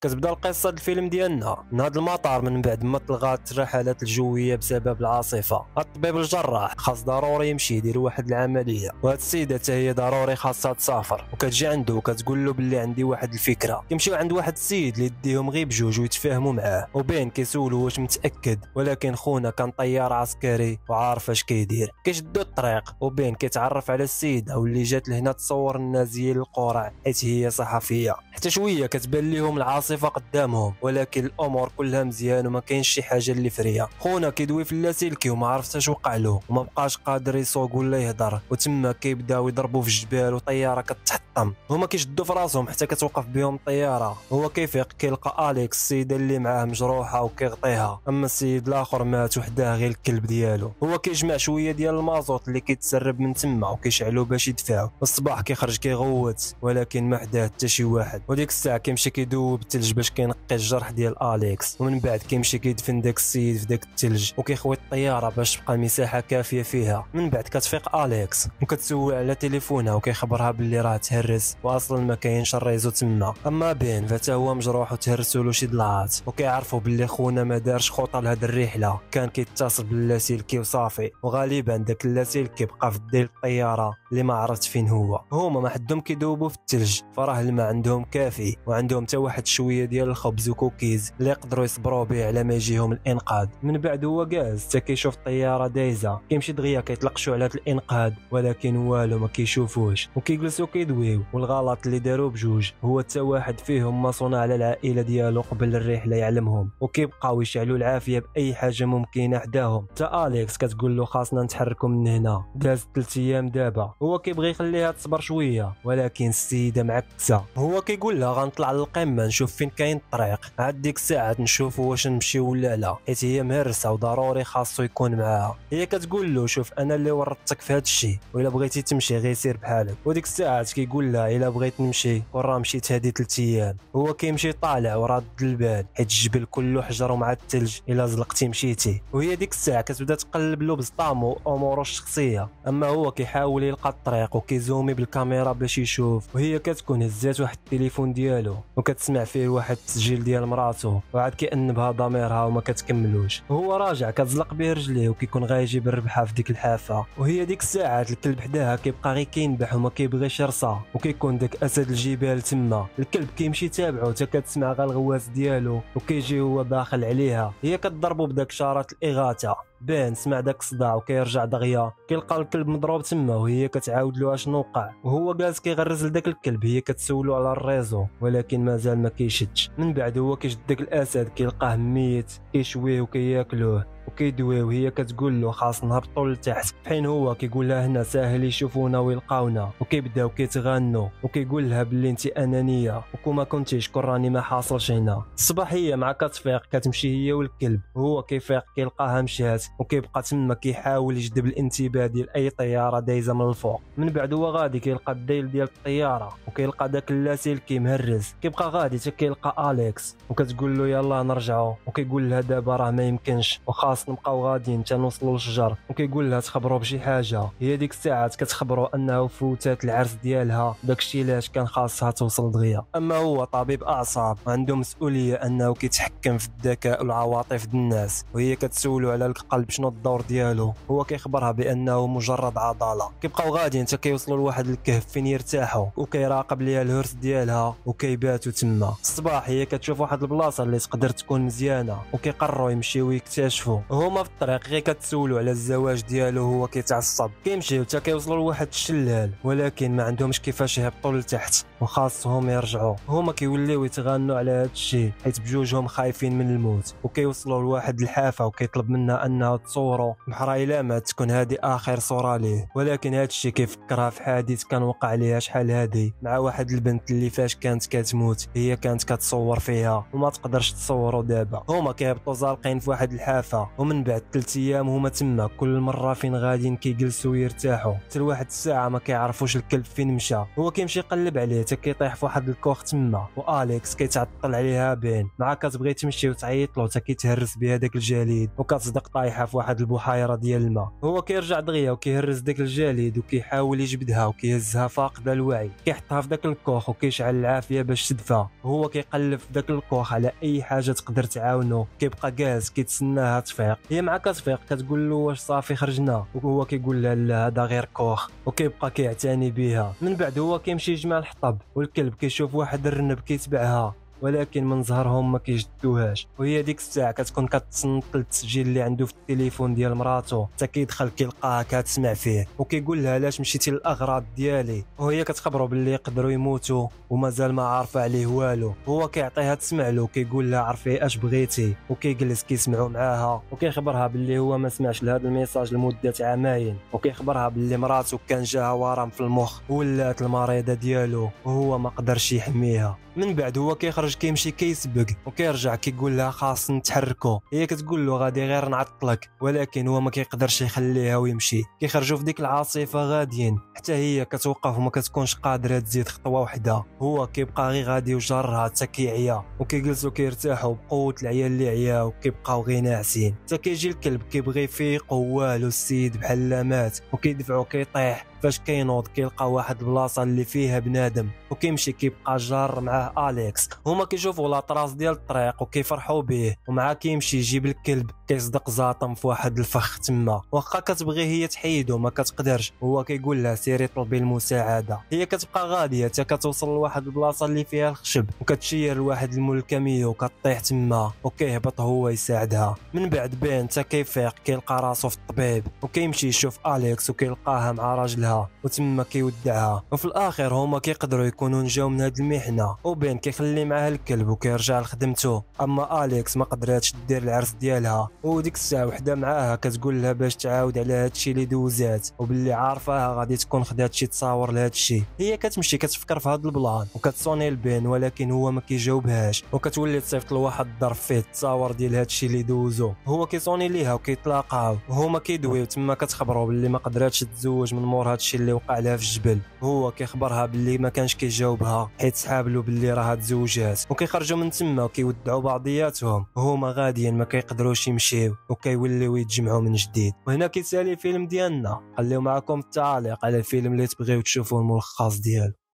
كتبدا القصه ديال الفيلم ديالنا من هذا المطار من بعد ما تلغات الرحلات الجويه بسبب العاصفه. الطبيب الجراح خاص ضروري يمشي يدير واحد العمليه، وهاد السيده حتى هي ضروري خاصها تسافر، وكتجي عنده وكتقول له باللي عندي واحد الفكره. كيمشيو عند واحد السيد اللي يديهم غير بجوج ويتفاهموا معاه، وبين كيسولو واش متاكد، ولكن خونا كان طيار عسكري وعارف اش كيدير. كيشدوا الطريق وبين كيتعرف على السيده واللي جات لهنا تصور النازيه للقرع حيت هي صحفيه. حتى شويه كتبان لهم العاصفه قدامهم، ولكن الامور كلها مزيان وما كاينش شي حاجه اللي فريه. خونا كيدوي في اللاسلكي وما عرفت اش وقع له، وما بقاش قادر يسوق ولا يهضر، وتما كيبداو يضربوا في الجبال وطياره كتحطم. هما كيشدوا في راسهم حتى كتوقف بهم الطياره. هو كيفيق كيلقى اليكس السيده اللي معاه مجروحه وكيغطيها، اما السيد الاخر مات وحداه غير الكلب ديالو. هو كيجمع شويه ديال المازوت اللي كيتسرب من تما وكيشعلو باش يدفعو. الصباح كيخرج كيغوت ولكن ما حداه حتى شي واحد، وديك الساعه كيمشي كيدوب الثلج باش كينقي الجرح ديال اليكس، ومن بعد كيمشي كيدفن داك السيد في داك الثلج وكيخوي الطياره باش تبقى مساحه كافيه فيها. من بعد كتفيق اليكس وكتسول على تليفونها وكيخبرها باللي راه تهرس واصلا ما كاينش الريزو تما. اما بين فتا هو مجروح وتهرسوا له شي ضلعات، وكيعرفوا باللي خونا ما دارش خطه لهاد الرحله، كان كيتصل باللاسلكي وصافي، وغالبا داك اللاسلكي بقى في ديل الطياره اللي ما عرفت فين هو. هما ما حدهم كيدوبوا في الثلج، فراه الماء عندهم كافي، وعندهم حتى واحد شويه ديال الخبز وكوكيز اللي يقدروا يصبروا به على ما يجيهم الانقاذ. من بعد هو جالس حتى كيشوف الطياره دايزه، كيمشي دغيا كيطلق شعلات الانقاذ، ولكن والو ما كيشوفوش، وكيجلسوا كيدويو. والغلط اللي داروا بجوج هو حتى واحد فيهم ما صنع على العائله ديالو قبل الرحله يعلمهم، وكيبقاو يشعلوا العافيه باي حاجه ممكنه حداهم. حتى اليكس كتقول له خاصنا نتحركوا من هنا، داز 3 ايام دابا. هو كيبغي يخليها تصبر شويه، ولكن السيده معكسه. هو كيقول لها غنطلع للقمه نشوف فين كاين الطريق، عاد ديك الساعه نشوفوا واش نمشيو ولا لا، حيت هي مهرسه وضروري خاصو يكون معاها. هي كتقول له شوف انا اللي ورطتك في هذا الشيء، وإلا بغيتي تمشي غير سير بحالك. وديك الساعه كيقول لها الا بغيت نمشي وراه مشيت هذه 3 ايام. هو كيمشي طالع وراد البال حيت الجبل كله حجر ومع الثلج الا زلقتي مشيتي. وهي ديك الساعه كتبدا تقلب له بسطامو واموره الشخصيه، اما هو كيحاول يلقى الطريق وكيزومي بالكاميرا باش يشوف. وهي كتكون هزات واحد التليفون ديالو وكتسمع فيه واحد التسجيل ديال مراتو، وعاد كيأنبها ضميرها وما كتكملوش. وهو راجع كتزلق به رجليه وكيكون غايجيب الربحه في ديك الحافه. وهي ديك الساعات الكلب حداها كيبقى غير كينبح وما كيبغيش يرصى، وكيكون داك اسد الجبال تما. الكلب كيمشي تابعو حتى كتسمع غا الغواز ديالو وكيجي هو داخل عليها. هي كتضربو بداك شارات الاغاثه. بان سمع داك الصداع وكيرجع دغيا كيلقى الكلب مضروب تما، وهي كتعاود له اشنو وقع. وهو جالس كيغرز لداك الكلب، هي كتسولو على الريزو ولكن مازال ما كيشدش. من بعد هو كيشد داك الاسد كيلقاه ميت، كيشويه وكياكلوه وكيدويو. وهي كتقول له خاص نهبطوا لتحت، حين هو كيقول لها هنا ساهل يشوفونا ويلقاونا، وكيبداو كيتغنوا وكيقول لها باللي انت انانيه وكما كنتيش كون راني ما حاصلش هنا. الصباحيه مع كتفيق كتمشي هي والكلب، وهو كيفيق كيلقاها مشات وكيبقى تما كيحاول يجذب الانتباه ديال اي طياره دايزه من الفوق. من بعد هو غادي كيلقى الديل ديال الطياره وكيلقى داك اللاسلكي مهرز. كيبقى غادي حتى كيلقى اليكس وكتقول له يلا نرجعوا، وكيقول لها دابا راه ما يمكنش وخاص نبقاو غاديين حتى نوصلوا للشجر، وكيقول لها تخبروا بشي حاجه. هي ديك الساعات كتخبروا انه فوتات العرس ديالها، داكشي علاش كان خاصها توصل دغيا. اما هو طبيب اعصاب وعنده مسؤوليه انه كيتحكم في الذكاء والعواطف ديال الناس، وهي كتسولو على القلب شنو الدور ديالو. هو كيخبرها بانه مجرد عضله. كيبقاو غاديين حتى كيوصلوا لواحد الكهف فين يرتاحوا، وكيراقب ليها الهرس ديالها وكيباتوا تما. الصباح هي كتشوف واحد البلاصه اللي تقدر تكون مزيانه، وكيقرروا يمشيو يكتشفوا. هما في الطريق غير كتسولوا على الزواج ديالو، هو كيتعصب. كيمشيو حتى كيوصلوا لواحد الشلال، ولكن ما عندهمش كيفاش يهبطوا لتحت وخاصهم يرجعوا. هما كيوليو يتغنوا على هذا الشيء حيت بجوجهم خايفين من الموت. وكيوصلوا لواحد الحافه وكيطلب منها انها تصوروا بحرا الا مات تكون هذه اخر صوره ليه. ولكن هذا الشيء كيفكرها في حادث كان وقع ليها شحال هادي مع واحد البنت اللي فاش كانت كتموت هي كانت كتصور فيها وما تقدرش تصوروا دابا. هما كيهبطوا زالقين في واحد الحافه ومن بعد 3 ايام هما تما كل مره فين غاديين كيجلسوا يرتاحوا حتى لواحد الساعه ما كيعرفوش الكلب فين مشى. هو كيمشي يقلب عليه حتى كيطيح في واحد الكوخ تما، واليكس كيتعطل عليها بين مع كتبغي تمشي وتعيط له حتى كيتهرس بها داك الجليد وكتصدق طايحه في واحد البحيره ديال الماء. هو كيرجع دغيا وكيهرس داك الجليد وكيحاول يجبدها وكيهزها فاقده الوعي، كيحطها في داك الكوخ وكيشعل العافيه باش تدفى. وهو كيقلب في داك الكوخ على اي حاجه تقدر تعاونو، كيبقى جالس كيتسناها تفيق. هي مع كتفيق كتقول له واش صافي خرجنا، وهو كيقول لها لا هذا غير كوخ، وكيبقى كيعتني بها. من بعد هو كيمشي يجمع الحطب والكلب كيشوف واحد الرنب كيتبعها، ولكن من ظهرهم ما كيجدوهاش. وهي ديك الساعه كتكون كتصنت التسجيل اللي عنده في التليفون ديال مراتو، حتى كيدخل كيلقاها كتسمع فيه وكيقول لها علاش مشيتي للاغراض ديالي، وهي كتخبرو باللي يقدروا يموتوا ومازال ما عارفه عليه والو. هو كيعطيها تسمع له وكيقول لها عرفي اش بغيتي، وكيجلس كيسمعوا معاها وكيخبرها باللي هو ما سمعش لهذا الميساج لمده عامين، وكيخبرها باللي مراتو كان جاها ورم في المخ ولات المريضه ديالو وهو ما قدرش يحميها. من بعد هو كيخرج كيمشي كيسبق وكيرجع كيقول لها خاص نتحركوا. هي كتقول له غادي غير نعطلك، ولكن هو ما كيقدرش يخليها ويمشي. كيخرجوا في ديك العاصفه غاديين حتى هي كتوقف وما كتكونش قادره تزيد خطوه واحده. هو كيبقى غير غادي وجرها حتى كيعيا، وكيجلسوا كيرتاحوا بقوه العيا اللي عيا وكيبقاو غير ناعسين. حتى كيجي الكلب كيبغي يفيق والو السيد بحال لا مات، وكيدفعو كيطيح. فاش كينوض كيلقى واحد البلاصه اللي فيها بنادم، وكيمشي كيبقى جار معاه اليكس. هما كيشوفوا لاطراس ديال الطريق وكيفرحوا به، ومعاه كيمشي يجيب الكلب كيصدق زاطم في واحد الفخ تما. واخا كتبغي هي تحيدو ما كتقدرش، هو كيقول لها سيري طلبي المساعده. هي كتبقى غاديه حتى كتوصل لواحد البلاصه اللي فيها الخشب، وكتشير لواحد الملكميه وكطيح تما، وكيهبط هو يساعدها. من بعد بين حتى كيفيق كيلقى راسو في الطبيب، وكيمشي يشوف اليكس وكيلقاها مع راجلها وتما كيودعها. وفي الاخر هما كيقدروا يكونوا نجاو من هاد المحنه، وبين كيخلي معاه الكلب وكيرجع لخدمته. اما اليكس ما قدراتش دير العرس ديالها، وديك الساعه وحده معاها كتقول لها باش تعاود على هادشي اللي دوزات، وباللي عارفاها غادي تكون خدات شي تصاور لهادشي. هي كتمشي كتفكر في هاد البلان وكتصوني البين، ولكن هو ما كيجاوبهاش، وكتولي تصيفط له واحد الظرف فيه التصاور ديال هادشي اللي دوزو. هو كيصوني ليها وكيتلاقاو وهما كيدويو تما. كتخبروا باللي ما قدراتش تتزوج من مور هادشي اللي وقع لها في الجبل. هو كيخبرها باللي ما كانش كيجاوبها حيت سحاب له باللي راها تزوجات. وكيخرجوا من تما وكيودعوا بعضياتهم وهما غاديين ما كيقدروش يمشيو، وكيوليو يتجمعوا من جديد. وهنا كيسالي الفيلم ديالنا. خليو معكم التعاليق على الفيلم اللي تبغيو تشوفوا الملخص ديالو.